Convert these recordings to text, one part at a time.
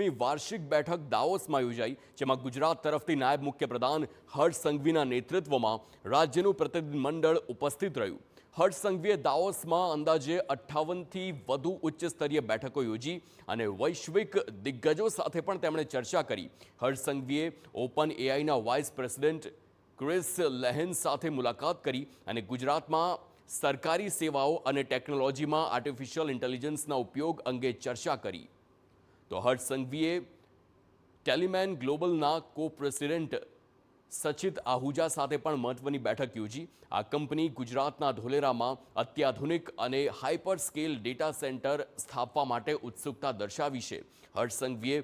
મી વાર્ષિક બેઠક દાવોસમાં યોજાઈ, જેમાં ગુજરાત તરફથી નાયબ મુખ્યપ્રધાન હર્ષ સંઘવીના નેતૃત્વમાં રાજ્યનું પ્રતિનિધિમંડળ ઉપસ્થિત રહ્યું. હર્ષ સંઘવીએ દાવોસમાં અંદાજે 58થી વધુ ઉચ્ચ સ્તરીય બેઠકો યોજી અને વૈશ્વિક દિગ્ગજો સાથે પણ તેમણે ચર્ચા કરી. હર્ષ સંઘવીએ ઓપન એઆઈના વાઇસ પ્રેસિડેન્ટ ક્રિસ લેહેન સાથે મુલાકાત કરી અને ગુજરાતમાં સરકારી સેવાઓ અને ટેકનોલોજીમાં આર્ટિફિશિયલ ઇન્ટેલિજન્સના ઉપયોગ અંગે ચર્ચા કરી. તો હર્ષ સંઘવીએ ટેલિમેન ગ્લોબલના કો પ્રેસિડેન્ટ સચિત આહુજા સાથે પણ મહત્વની બેઠક યોજી. આ કંપની ગુજરાતના ધોલેરામાં અત્યાધુનિક અને હાઇપર સ્કેલ ડેટા સેન્ટર સ્થાપવા માટે ઉત્સુકતા દર્શાવી છે. હર્ષ સંઘવીએ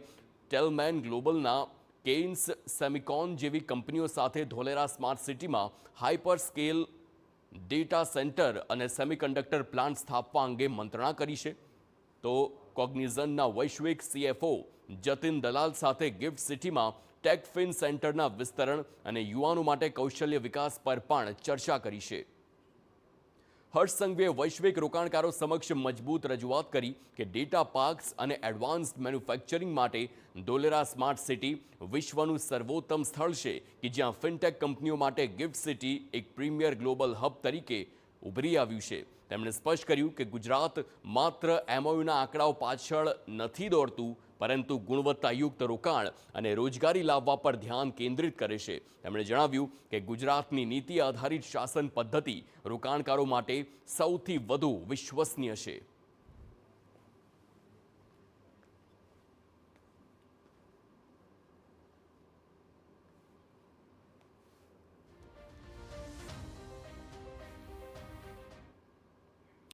ટેલમેન ગ્લોબલના કેઇન્સ સેમિકોન જેવી કંપનીઓ સાથે ધોલેરા સ્માર્ટ સિટીમાં હાઇપર સ્કેલ ડેટા સેન્ટર અને સેમિકન્ડક્ટર પ્લાન્ટ સ્થાપવા અંગે મંત્રણા કરી છે. તો કોગ્નિઝનના વૈશ્વિક CFO જતિન દલાલ સાથે ગિફ્ટ સિટીમાં ટેકફિન સેન્ટરના વિસ્તરણ અને યુવાનો માટે કૌશલ્ય વિકાસ પર પણ ચર્ચા કરી છે. હર્ષ સંઘવીએ વૈશ્વિક રોકાણકારો સમક્ષ મજબૂત રજૂઆત કરી કે ડેટા પાર્ક્સ અને એડવાન્સ્ડ મેન્યુફેક્ચરિંગ માટે ધોલેરા સ્માર્ટ સિટી વિશ્વનું સર્વોત્તમ સ્થળ છે કે જ્યાં ફિનટેક કંપનીઓ માટે ગિફ્ટ સિટી એક પ્રીમિયર ગ્લોબલ હબ તરીકે ઉભરી આવ્યું છે. તેમણે સ્પષ્ટ કર્યું કે ગુજરાત માત્ર MOUના આંકડાઓ પાછળ નથી દોડતું, પરંતુ ગુણવત્તાયુક્ત રોકાણ અને રોજગારી લાવવા પર ધ્યાન કેન્દ્રિત કરે છે. તેમણે જણાવ્યું કે ગુજરાતની નીતિ આધારિત શાસન પદ્ધતિ રોકાણકારો માટે સૌથી વધુ વિશ્વસનીય છે.